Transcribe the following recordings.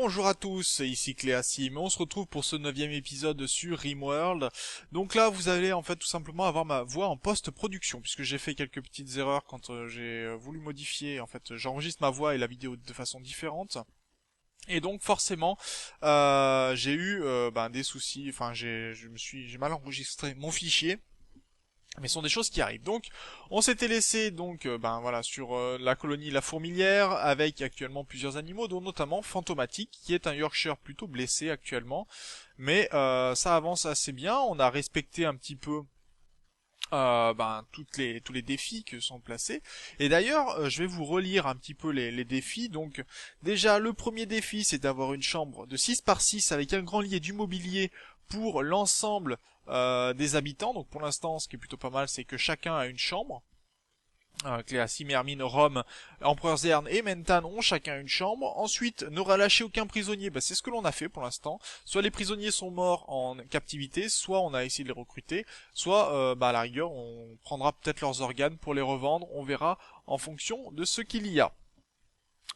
Bonjour à tous, ici Cléasim, on se retrouve pour ce 9e épisode sur RimWorld. Donc là, vous allez en fait tout simplement avoir ma voix en post-production, puisque j'ai fait quelques petites erreurs quand j'ai voulu modifier, en fait j'enregistre ma voix et la vidéo de façon différente. Et donc forcément, j'ai eu des soucis, enfin j'ai mal enregistré mon fichier. Mais ce sont des choses qui arrivent. Donc, on s'était laissé voilà sur la colonie La Fourmilière avec actuellement plusieurs animaux, dont notamment Fantomatique, qui est un Yorkshire plutôt blessé actuellement. Mais ça avance assez bien. On a respecté un petit peu tous les défis que sont placés. Et d'ailleurs, je vais vous relire un petit peu les défis. Donc, déjà, le premier défi, c'est d'avoir une chambre de 6 par 6 avec un grand lit et du mobilier pour l'ensemble des habitants. Donc, pour l'instant, ce qui est plutôt pas mal, c'est que chacun a une chambre. Cléasim, Hermine, Rome, Empereur Zern et Mentan ont chacun une chambre. Ensuite, ne relâcher aucun prisonnier, c'est ce que l'on a fait pour l'instant. Soit les prisonniers sont morts en captivité, soit on a essayé de les recruter, soit à la rigueur on prendra peut-être leurs organes pour les revendre, on verra en fonction de ce qu'il y a.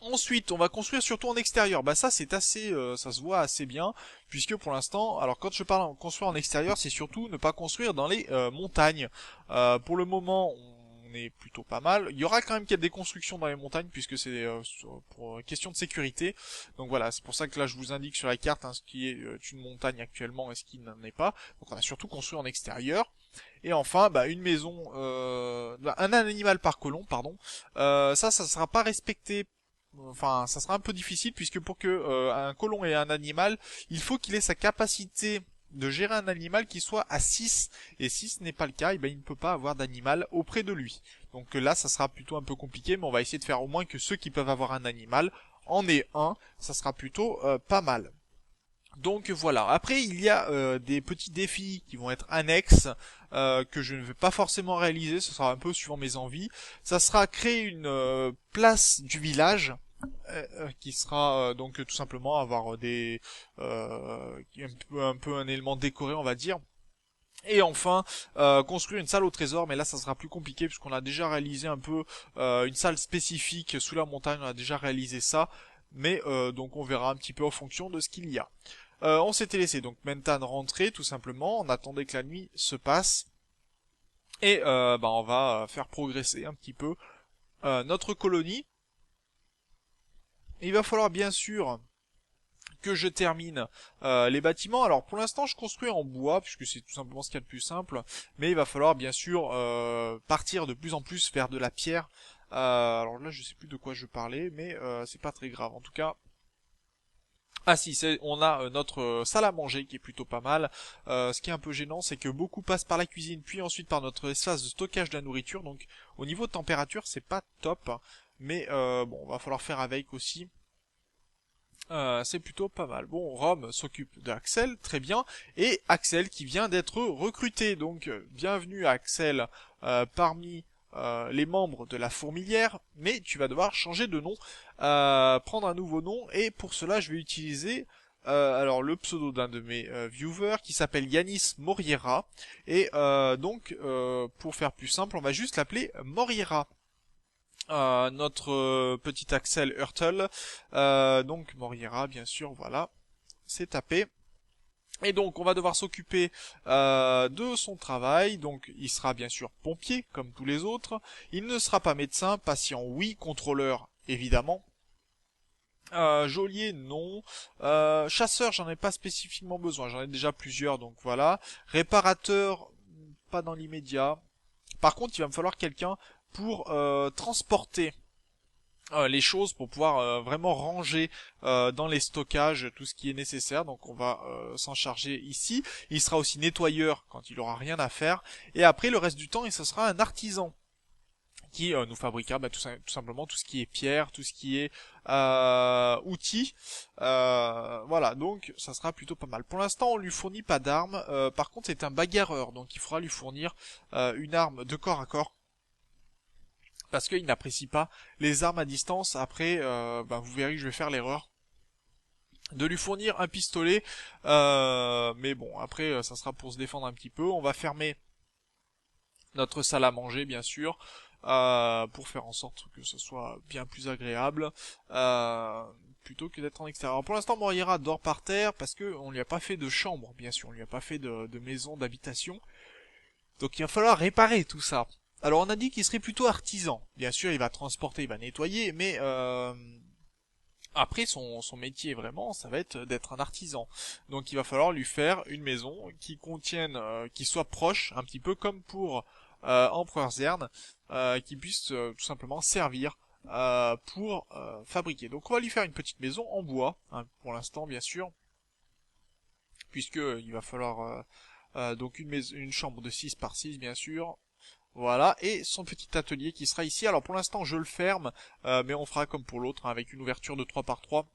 Ensuite, on va construire surtout en extérieur. Ça c'est assez, ça se voit assez bien, puisque pour l'instant, alors quand je parle en construire en extérieur, c'est surtout ne pas construire dans les montagnes. Pour le moment, on est plutôt pas mal. Il y aura quand même des constructions dans les montagnes, puisque c'est pour question de sécurité. Donc voilà, c'est pour ça que là je vous indique sur la carte ce qui est une montagne actuellement et ce qui n'en est pas. Donc on a surtout construit en extérieur. Et enfin, une maison, un animal par colon, pardon. Ça sera pas respecté. Enfin, ça sera un peu difficile puisque pour que un colon ait un animal, il faut qu'il ait sa capacité de gérer un animal qui soit à 6. Et si ce n'est pas le cas, il ne peut pas avoir d'animal auprès de lui. Donc là, ça sera plutôt un peu compliqué, mais on va essayer de faire au moins que ceux qui peuvent avoir un animal en aient un. Ça sera plutôt pas mal. Donc voilà. Après, il y a des petits défis qui vont être annexes que je ne vais pas forcément réaliser. Ce sera un peu suivant mes envies. Ça sera créer une place du village qui sera donc tout simplement avoir un peu un élément décoré, on va dire. Et enfin, construire une salle au trésor, mais là ça sera plus compliqué puisqu'on a déjà réalisé un peu une salle spécifique sous la montagne, on a déjà réalisé ça, mais donc on verra un petit peu en fonction de ce qu'il y a. On s'était laissé donc Mentan rentrer tout simplement, on attendait que la nuit se passe, et on va faire progresser un petit peu notre colonie. Il va falloir bien sûr que je termine les bâtiments. Alors pour l'instant je construis en bois puisque c'est tout simplement ce qu'il y a de plus simple, mais il va falloir bien sûr partir de plus en plus vers de la pierre. Alors là je sais plus de quoi je parlais, mais c'est pas très grave en tout cas. Ah si, on a notre salle à manger qui est plutôt pas mal. Ce qui est un peu gênant, c'est que beaucoup passent par la cuisine, puis ensuite par notre espace de stockage de la nourriture. Donc au niveau de température, c'est pas top, mais bon, va falloir faire avec aussi. C'est plutôt pas mal. Bon, Rome s'occupe d'Axel, très bien, et Axel qui vient d'être recruté. Donc bienvenue à Axel parmi les membres de la Fourmilière, mais tu vas devoir changer de nom, prendre un nouveau nom, et pour cela je vais utiliser alors le pseudo d'un de mes viewers qui s'appelle Yanis Moriera, et pour faire plus simple, on va juste l'appeler Moriera. Notre petit Axel Hurtle, donc Moriera bien sûr, voilà, c'est tapé. Et donc on va devoir s'occuper de son travail, donc il sera bien sûr pompier comme tous les autres, il ne sera pas médecin, patient oui, contrôleur évidemment, geôlier non, chasseur j'en ai pas spécifiquement besoin, j'en ai déjà plusieurs donc voilà, réparateur pas dans l'immédiat, par contre il va me falloir quelqu'un pour transporter les choses pour pouvoir vraiment ranger dans les stockages tout ce qui est nécessaire. Donc on va s'en charger ici. Il sera aussi nettoyeur quand il aura rien à faire. Et après le reste du temps, ce sera un artisan qui nous fabriquera tout simplement tout ce qui est pierre, tout ce qui est outils. Voilà, donc ça sera plutôt pas mal. Pour l'instant, on lui fournit pas d'armes. Par contre, c'est un bagarreur, donc il faudra lui fournir une arme de corps à corps, parce qu'il n'apprécie pas les armes à distance. Après, vous verrez que je vais faire l'erreur de lui fournir un pistolet, mais bon, après, ça sera pour se défendre un petit peu. On va fermer notre salle à manger, bien sûr. pour faire en sorte que ce soit bien plus agréable. Plutôt que d'être en extérieur. Alors pour l'instant, Moira dort par terre parce que on lui a pas fait de chambre, bien sûr, on lui a pas fait de maison d'habitation. Donc il va falloir réparer tout ça. Alors on a dit qu'il serait plutôt artisan. Bien sûr, il va transporter, il va nettoyer, mais après son métier vraiment, ça va être d'être un artisan. Donc il va falloir lui faire une maison qui contienne, qui soit proche, un petit peu comme pour Empereur Zern, qui puisse tout simplement servir pour fabriquer. Donc on va lui faire une petite maison en bois, hein, pour l'instant bien sûr, puisque il va falloir donc une chambre de 6 par 6 bien sûr. Voilà, et son petit atelier qui sera ici. Alors pour l'instant je le ferme, mais on fera comme pour l'autre, hein, avec une ouverture de 3 par 3.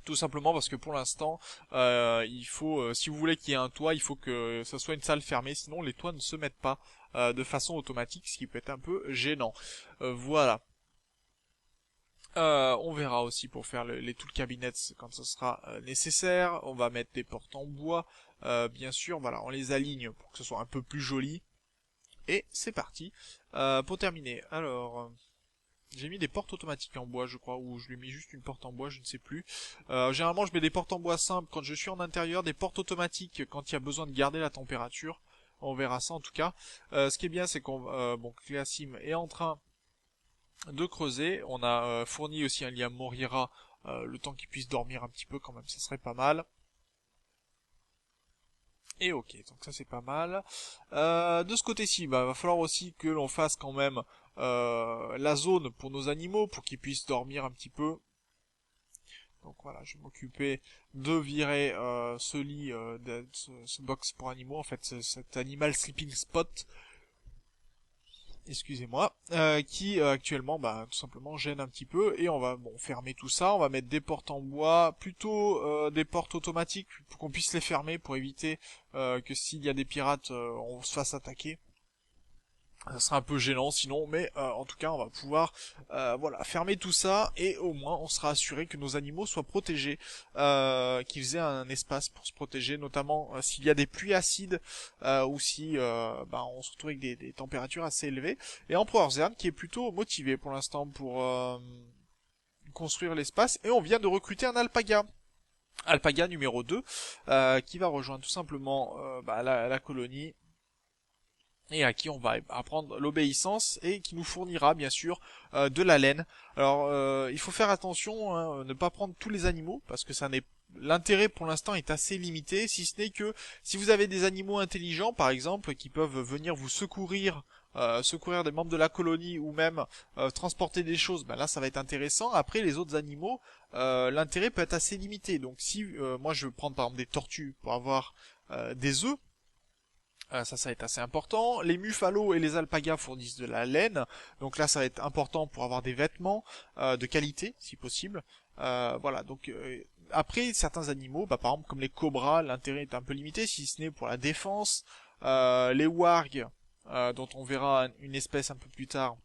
Tout simplement parce que pour l'instant, il faut, si vous voulez qu'il y ait un toit, il faut que ça soit une salle fermée, sinon les toits ne se mettent pas de façon automatique, ce qui peut être un peu gênant. Voilà. On verra aussi pour faire les tool cabinets quand ce sera nécessaire. On va mettre des portes en bois, bien sûr. Voilà, on les aligne pour que ce soit un peu plus joli. Et c'est parti. Pour terminer, alors j'ai mis des portes automatiques en bois, je crois, ou je lui ai mis juste une porte en bois, je ne sais plus. Généralement, je mets des portes en bois simples quand je suis en intérieur, des portes automatiques quand il y a besoin de garder la température. On verra ça en tout cas. Ce qui est bien, c'est qu'on, bon, Cléasim est en train de creuser. On a fourni aussi un lit à Moira, le temps qu'il puisse dormir un petit peu quand même, ça serait pas mal. Et ok, donc ça c'est pas mal. De ce côté-ci, bah, va falloir aussi que l'on fasse quand même la zone pour nos animaux, pour qu'ils puissent dormir un petit peu. Donc voilà, je vais m'occuper de virer ce lit, ce box pour animaux, en fait, cet animal sleeping spot, excusez-moi, qui actuellement, bah, tout simplement gêne un petit peu, et on va fermer tout ça, on va mettre des portes en bois, plutôt des portes automatiques, pour qu'on puisse les fermer, pour éviter que s'il y a des pirates, on se fasse attaquer. Ça sera un peu gênant sinon, mais en tout cas on va pouvoir voilà, fermer tout ça, et au moins on sera assuré que nos animaux soient protégés, qu'ils aient un espace pour se protéger, notamment s'il y a des pluies acides, ou si bah, on se retrouve avec des températures assez élevées. Et Empereur Zern qui est plutôt motivé pour l'instant pour construire l'espace, et on vient de recruter un alpaga. Alpaga numéro 2, qui va rejoindre tout simplement bah, la colonie, et à qui on va apprendre l'obéissance, et qui nous fournira bien sûr de la laine. Alors il faut faire attention, hein, ne pas prendre tous les animaux, parce que ça n'est l'intérêt pour l'instant est assez limité, si ce n'est que si vous avez des animaux intelligents par exemple qui peuvent venir vous secourir, secourir des membres de la colonie, ou même transporter des choses, ben là ça va être intéressant. Après les autres animaux, l'intérêt peut être assez limité. Donc si moi je veux prendre par exemple des tortues pour avoir des œufs, ça va être assez important. Les muffalos et les alpagas fournissent de la laine, donc là ça va être important pour avoir des vêtements de qualité si possible. Voilà, donc après certains animaux, bah, par exemple comme les cobras, l'intérêt est un peu limité, si ce n'est pour la défense. Les wargs, dont on verra une espèce un peu plus tard,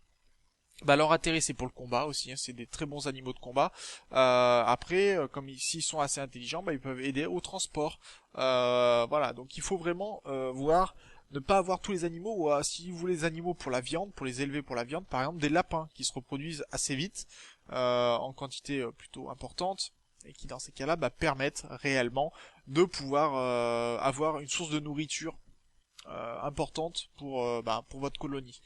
bah leur intérêt c'est pour le combat aussi, hein, c'est des très bons animaux de combat. Après, comme s'ils sont assez intelligents, bah, ils peuvent aider au transport. Voilà, donc il faut vraiment voir, ne pas avoir tous les animaux, ou si vous voulez les animaux pour la viande, pour les élever pour la viande, par exemple des lapins qui se reproduisent assez vite, en quantité plutôt importante, et qui dans ces cas-là bah, permettent réellement de pouvoir avoir une source de nourriture importante bah, pour votre colonie.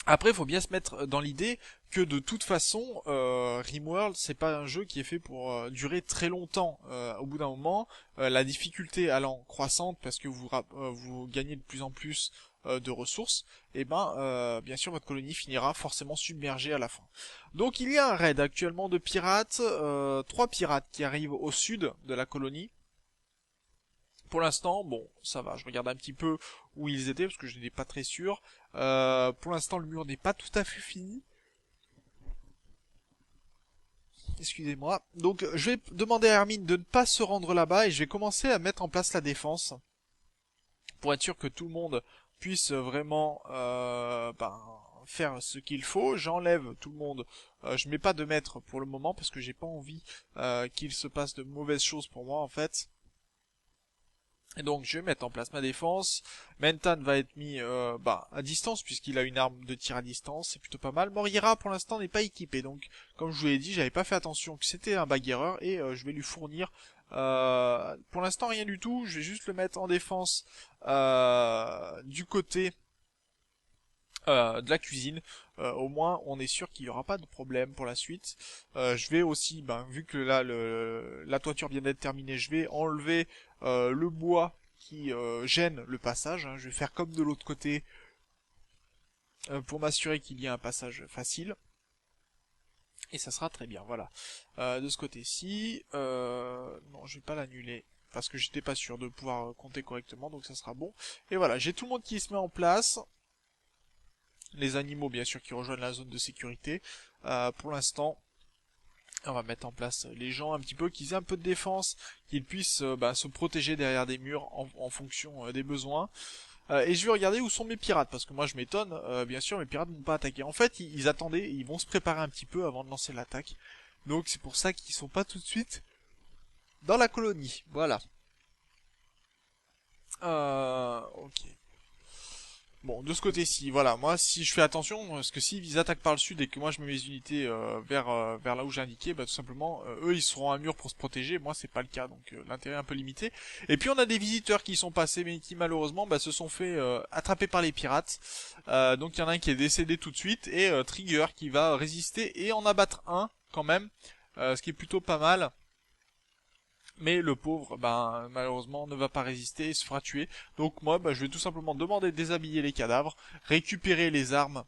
Après, il faut bien se mettre dans l'idée que de toute façon, RimWorld, c'est pas un jeu qui est fait pour durer très longtemps. Au bout d'un moment, la difficulté allant croissante, parce que vous gagnez de plus en plus de ressources, et ben, bien sûr, votre colonie finira forcément submergée à la fin. Donc, il y a un raid actuellement de pirates, 3 pirates qui arrivent au sud de la colonie. Pour l'instant, bon, ça va, je regarde un petit peu où ils étaient, parce que je n'étais pas très sûr. Pour l'instant, le mur n'est pas tout à fait fini. Excusez-moi. Donc, je vais demander à Hermine de ne pas se rendre là-bas, et je vais commencer à mettre en place la défense, pour être sûr que tout le monde puisse vraiment ben, faire ce qu'il faut. J'enlève tout le monde. Je mets pas de maître pour le moment, parce que j'ai pas envie qu'il se passe de mauvaises choses pour moi, en fait. Et donc je vais mettre en place ma défense. Mentan va être mis à distance puisqu'il a une arme de tir à distance, c'est plutôt pas mal. Moriera pour l'instant n'est pas équipé, donc comme je vous l'ai dit, j'avais pas fait attention que c'était un bagarreur et je vais lui fournir pour l'instant rien du tout. Je vais juste le mettre en défense du côté de la cuisine. Au moins on est sûr qu'il n'y aura pas de problème pour la suite. Je vais aussi, vu que là la toiture vient d'être terminée, je vais enlever le bois qui gêne le passage, hein. Je vais faire comme de l'autre côté pour m'assurer qu'il y ait un passage facile. Et ça sera très bien, voilà. De ce côté-ci, non, je vais pas l'annuler parce que j'étais pas sûr de pouvoir compter correctement, donc ça sera bon. Et voilà, j'ai tout le monde qui se met en place. Les animaux, bien sûr, qui rejoignent la zone de sécurité. Pour l'instant, on va mettre en place les gens un petit peu, qu'ils aient un peu de défense, qu'ils puissent se protéger derrière des murs en fonction des besoins. Et je vais regarder où sont mes pirates, parce que moi je m'étonne, bien sûr, mes pirates n'ont pas attaqué. En fait, ils attendaient, ils vont se préparer un petit peu avant de lancer l'attaque. Donc c'est pour ça qu'ils sont pas tout de suite dans la colonie. Voilà. Ok. Bon, de ce côté-ci, voilà, moi si je fais attention, parce que s'ils attaquent par le sud et que moi je mets mes unités vers là où j'ai indiqué, tout simplement, eux ils seront à un mur pour se protéger, moi c'est pas le cas, donc l'intérêt est un peu limité. Et puis on a des visiteurs qui sont passés, mais qui malheureusement se sont fait attraper par les pirates. Donc il y en a un qui est décédé tout de suite, et Trigger qui va résister et en abattre un quand même, ce qui est plutôt pas mal. Mais le pauvre, malheureusement, ne va pas résister et se fera tuer. Donc moi, je vais tout simplement demander de déshabiller les cadavres, récupérer les armes,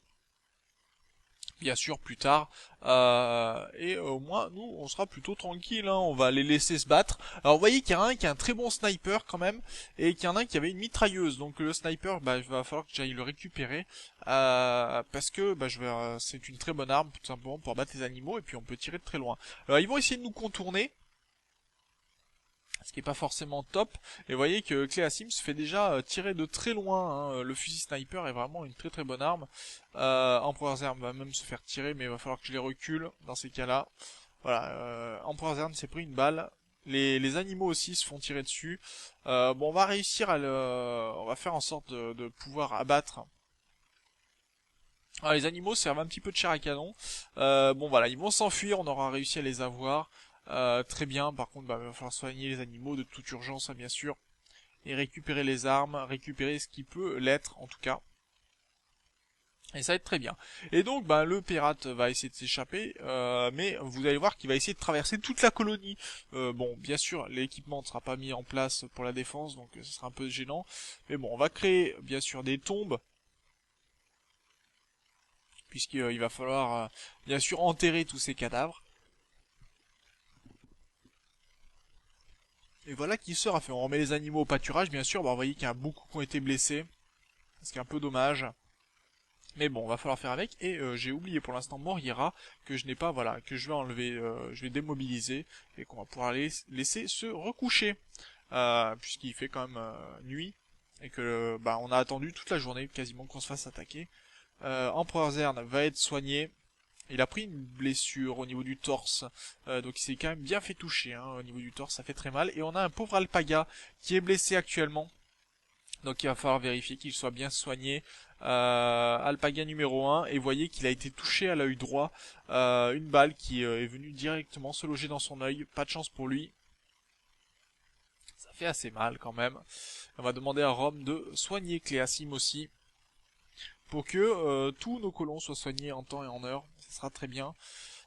bien sûr, plus tard. Et au moins, nous, on sera plutôt tranquille, hein, on va les laisser se battre. Alors vous voyez qu'il y en a un qui a un très bon sniper quand même, et qu'il y en a un qui avait une mitrailleuse. Donc le sniper, il va falloir que j'aille le récupérer, parce que c'est une très bonne arme, tout simplement, pour battre les animaux, et puis on peut tirer de très loin. Alors ils vont essayer de nous contourner, ce qui est pas forcément top. Et vous voyez que Cléasim se fait déjà tirer de très loin, hein. Le fusil sniper est vraiment une très très bonne arme. Emperor Zerm va même se faire tirer, mais il va falloir que je les recule dans ces cas-là. Voilà, Emperor Zerm s'est pris une balle. Les animaux aussi se font tirer dessus. Bon, on va réussir on va faire en sorte de pouvoir abattre. Alors, les animaux servent un petit peu de chair à canon. Bon voilà, ils vont s'enfuir, on aura réussi à les avoir. Très bien, par contre, il va falloir soigner les animaux de toute urgence, hein, bien sûr. Et récupérer les armes, récupérer ce qui peut l'être, en tout cas. Et ça va être très bien. Et donc, le pirate va essayer de s'échapper, mais vous allez voir qu'il va essayer de traverser toute la colonie. Bon, bien sûr, l'équipement ne sera pas mis en place pour la défense, donc ce sera un peu gênant. Mais bon, on va créer, bien sûr, des tombes, puisqu'il va falloir, bien sûr, enterrer tous ces cadavres. Et voilà qui sera fait. On remet les animaux au pâturage, bien sûr. Vous voyez qu'il y a beaucoup qui ont été blessés, ce qui est un peu dommage. Mais bon, va falloir faire avec. Et j'ai oublié pour l'instant Moriera, que je n'ai pas, voilà, que je vais enlever, je vais démobiliser, et qu'on va pouvoir laisser se recoucher. Puisqu'il fait quand même nuit, et que on a attendu toute la journée quasiment qu'on se fasse attaquer. Empereur Zern va être soigné. Il a pris une blessure au niveau du torse, donc il s'est quand même bien fait toucher, hein, au niveau du torse, ça fait très mal. Et on a un pauvre alpaga qui est blessé actuellement, donc il va falloir vérifier qu'il soit bien soigné. Alpaga numéro 1, et vous voyez qu'il a été touché à l'œil droit, une balle qui est venue directement se loger dans son œil, pas de chance pour lui. Ça fait assez mal quand même. On va demander à Rome de soigner Cléasim aussi, pour que tous nos colons soient soignés en temps et en heure, ça sera très bien.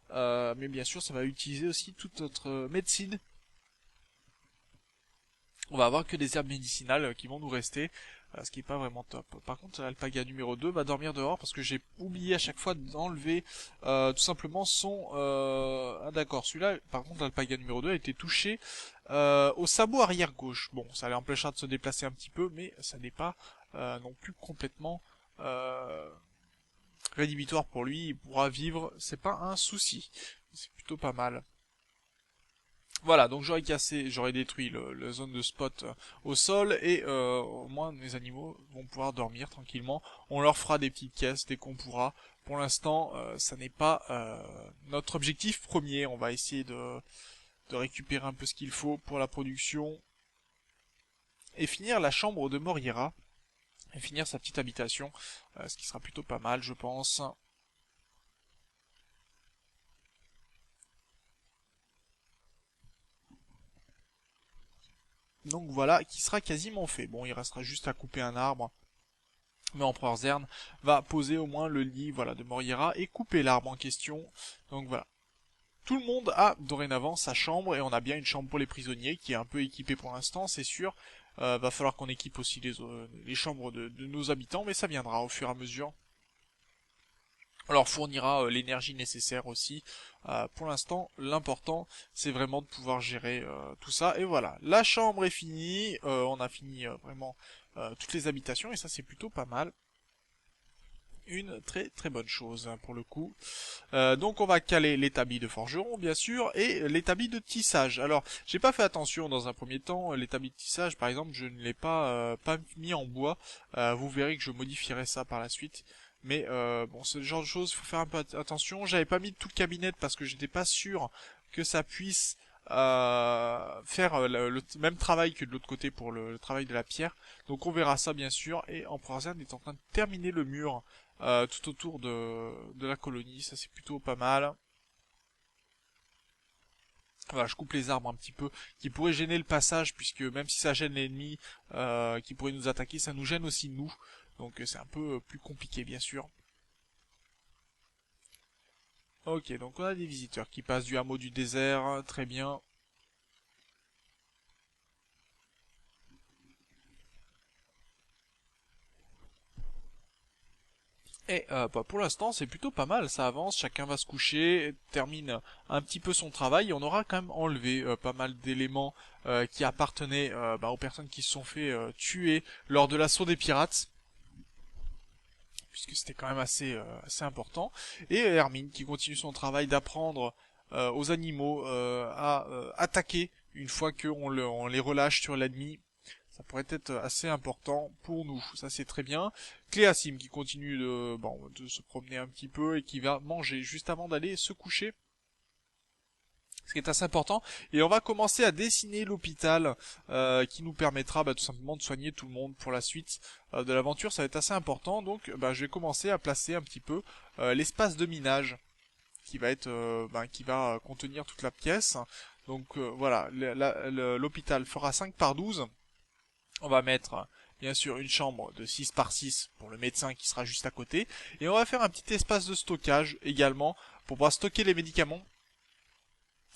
Mais bien sûr, ça va utiliser aussi toute notre médecine. On va avoir que des herbes médicinales qui vont nous rester, ce qui est pas vraiment top. Par contre, l'alpaga numéro 2 va dormir dehors parce que j'ai oublié à chaque fois d'enlever tout simplement son... Ah d'accord, celui-là, par contre, l'alpaga numéro 2 a été touché au sabot arrière gauche. Bon, ça l'empêchera de se déplacer un petit peu, mais ça n'est pas non plus complètement... rédhibitoire pour lui, il pourra vivre, c'est pas un souci. C'est plutôt pas mal. Voilà, donc j'aurais détruit le zone de spot au sol, et au moins mes animaux vont pouvoir dormir tranquillement. On leur fera des petites caisses dès qu'on pourra. Pour l'instant, ça n'est pas notre objectif premier. On va essayer de récupérer un peu ce qu'il faut pour la production. et finir la chambre de Moriera, et finir sa petite habitation, ce qui sera plutôt pas mal, je pense. Donc voilà, qui sera quasiment fait. Bon, il restera juste à couper un arbre, mais Empereur Zern va poser au moins le lit, voilà, de Moriera et couper l'arbre en question. Donc voilà. Tout le monde a dorénavant sa chambre, et on a bien une chambre pour les prisonniers qui est un peu équipée pour l'instant, c'est sûr. Va falloir qu'on équipe aussi les chambres de nos habitants, mais ça viendra au fur et à mesure. On leur fournira l'énergie nécessaire aussi. Pour l'instant, l'important, c'est vraiment de pouvoir gérer tout ça. Et voilà, la chambre est finie. On a fini vraiment toutes les habitations, et ça, c'est plutôt pas mal. Une très très bonne chose pour le coup. Donc on va caler l'établi de forgeron bien sûr et l'établi de tissage. Alors j'ai pas fait attention dans un premier temps, l'établi de tissage par exemple je ne l'ai pas mis en bois. Vous verrez que je modifierai ça par la suite. Mais bon c'est le genre de choses, il faut faire un peu attention. J'avais pas mis tout le cabinet parce que j'étais pas sûr que ça puisse faire le même travail que de l'autre côté pour le travail de la pierre. Donc on verra ça bien sûr. Et Empereur Zern est en train de terminer le mur tout autour de la colonie, ça c'est plutôt pas mal. Voilà, je coupe les arbres un petit peu, qui pourraient gêner le passage, puisque même si ça gêne l'ennemi qui pourrait nous attaquer, ça nous gêne aussi nous. Donc c'est un peu plus compliqué bien sûr. Ok, donc on a des visiteurs qui passent du hameau du désert, très bien. Et bah, pour l'instant, c'est plutôt pas mal, ça avance, chacun va se coucher, termine un petit peu son travail, et on aura quand même enlevé pas mal d'éléments qui appartenaient bah, aux personnes qui se sont fait tuer lors de l'assaut des pirates, puisque c'était quand même assez important. Et Hermine qui continue son travail d'apprendre aux animaux à attaquer une fois on les relâche sur l'ennemi. Ça pourrait être assez important pour nous, ça c'est très bien. Cléasim qui continue de se promener un petit peu et qui va manger juste avant d'aller se coucher, ce qui est assez important. Et on va commencer à dessiner l'hôpital qui nous permettra tout simplement de soigner tout le monde pour la suite de l'aventure. Ça va être assez important, donc je vais commencer à placer un petit peu l'espace de minage qui va être qui va contenir toute la pièce. Donc voilà, l'hôpital fera 5 par 12. On va mettre bien sûr une chambre de 6 par 6 pour le médecin qui sera juste à côté. Et on va faire un petit espace de stockage également pour pouvoir stocker les médicaments.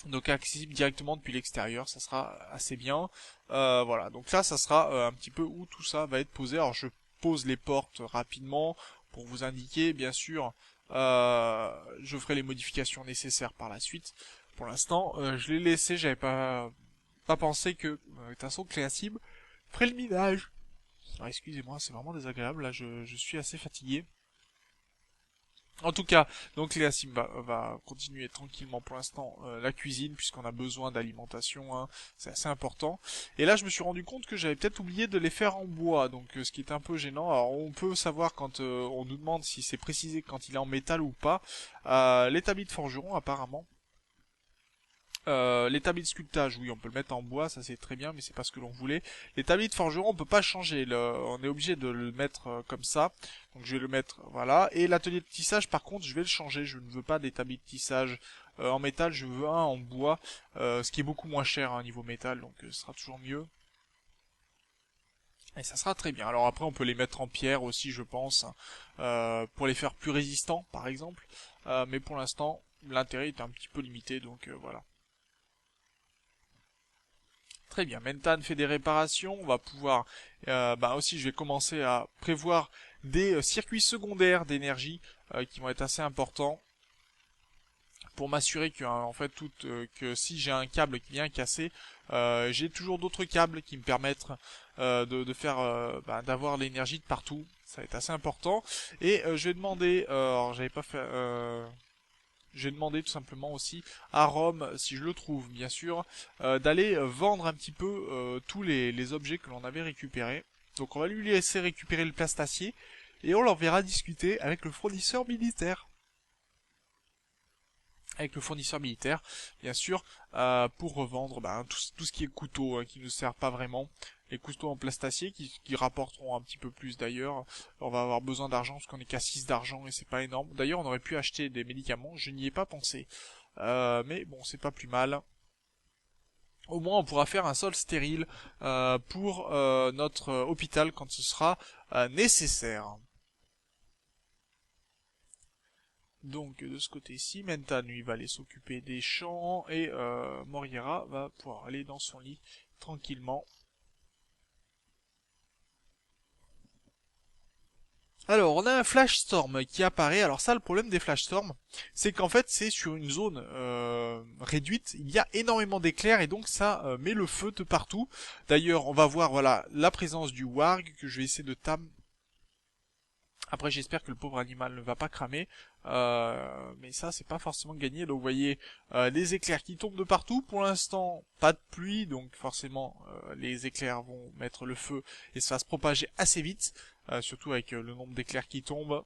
Donc accessible directement depuis l'extérieur, ça sera assez bien. Voilà, donc là ça sera un petit peu où tout ça va être posé. Alors je pose les portes rapidement pour vous indiquer, bien sûr. Je ferai les modifications nécessaires par la suite. Pour l'instant, je l'ai laissé, j'avais pas pensé que, de toute façon, Cléacib ferait le minage. Alors, excusez-moi, c'est vraiment désagréable, là je suis assez fatigué. En tout cas, donc Cléacim va continuer tranquillement pour l'instant la cuisine, puisqu'on a besoin d'alimentation, hein, c'est assez important. Et là je me suis rendu compte que j'avais peut-être oublié de les faire en bois, donc ce qui est un peu gênant. Alors on peut savoir quand on nous demande si c'est précisé quand il est en métal ou pas. L'établi de forgeron apparemment. L'établi de sculptage, oui, on peut le mettre en bois, ça c'est très bien, mais c'est pas ce que l'on voulait. L'établi de forgeron, on peut pas changer, on est obligé de le mettre comme ça. Donc je vais le mettre, voilà. Et l'atelier de tissage, par contre, je vais le changer. Je ne veux pas d'établi de tissage en métal, je veux un en bois, ce qui est beaucoup moins cher hein, niveau métal, donc ce sera toujours mieux. Et ça sera très bien. Alors après, on peut les mettre en pierre aussi, je pense, pour les faire plus résistants, par exemple. Mais pour l'instant, l'intérêt est un petit peu limité, donc voilà. Très bien, Mentan fait des réparations, on va pouvoir aussi je vais commencer à prévoir des circuits secondaires d'énergie qui vont être assez importants pour m'assurer que en fait que si j'ai un câble qui vient casser, j'ai toujours d'autres câbles qui me permettent de faire d'avoir l'énergie de partout. Ça va être assez important. Et je vais demander, alors j'avais pas fait j'ai demandé tout simplement aussi à Rome, si je le trouve bien sûr, d'aller vendre un petit peu tous les objets que l'on avait récupérés. Donc on va lui laisser récupérer le plastacier et on l'enverra discuter avec le fournisseur militaire. Avec le fournisseur militaire, bien sûr, pour revendre tout ce qui est couteau, qui ne sert pas vraiment. les couteaux en plastacier qui rapporteront un petit peu plus d'ailleurs. On va avoir besoin d'argent parce qu'on est qu'à 6 d'argent et c'est pas énorme. D'ailleurs, on aurait pu acheter des médicaments, je n'y ai pas pensé. Mais bon, c'est pas plus mal. Au moins, on pourra faire un sol stérile pour notre hôpital quand ce sera nécessaire. Donc de ce côté-ci, Menta lui va aller s'occuper des champs et Moriera va pouvoir aller dans son lit tranquillement. Alors, on a un flash storm qui apparaît. Alors ça, le problème des flash storms, c'est qu'en fait, c'est sur une zone réduite. Il y a énormément d'éclairs et donc ça met le feu de partout. D'ailleurs, on va voir voilà la présence du warg que je vais essayer de tam. Après, j'espère que le pauvre animal ne va pas cramer. Mais ça, c'est pas forcément gagné. Donc, vous voyez des éclairs qui tombent de partout. Pour l'instant, pas de pluie. Donc, forcément, les éclairs vont mettre le feu et ça va se propager assez vite. Surtout avec le nombre d'éclairs qui tombent.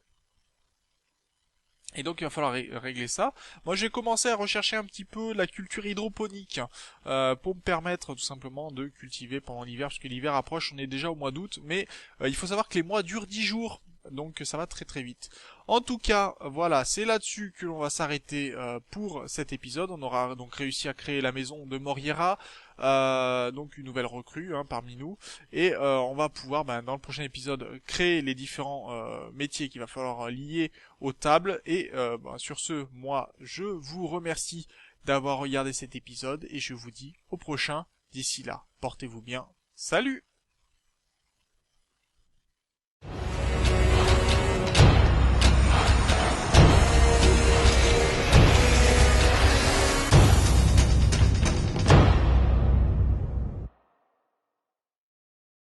Et donc il va falloir régler ça. Moi j'ai commencé à rechercher un petit peu la culture hydroponique pour me permettre tout simplement de cultiver pendant l'hiver, parce que l'hiver approche, on est déjà au mois d'août, mais il faut savoir que les mois durent 10 jours, donc ça va très très vite. En tout cas, voilà, c'est là-dessus que l'on va s'arrêter pour cet épisode. On aura donc réussi à créer la maison de Moriera, donc une nouvelle recrue parmi nous, et on va pouvoir dans le prochain épisode créer les différents métiers qu'il va falloir lier aux tables. Et sur ce, moi je vous remercie d'avoir regardé cet épisode et je vous dis au prochain. D'ici là, portez-vous bien. Salut!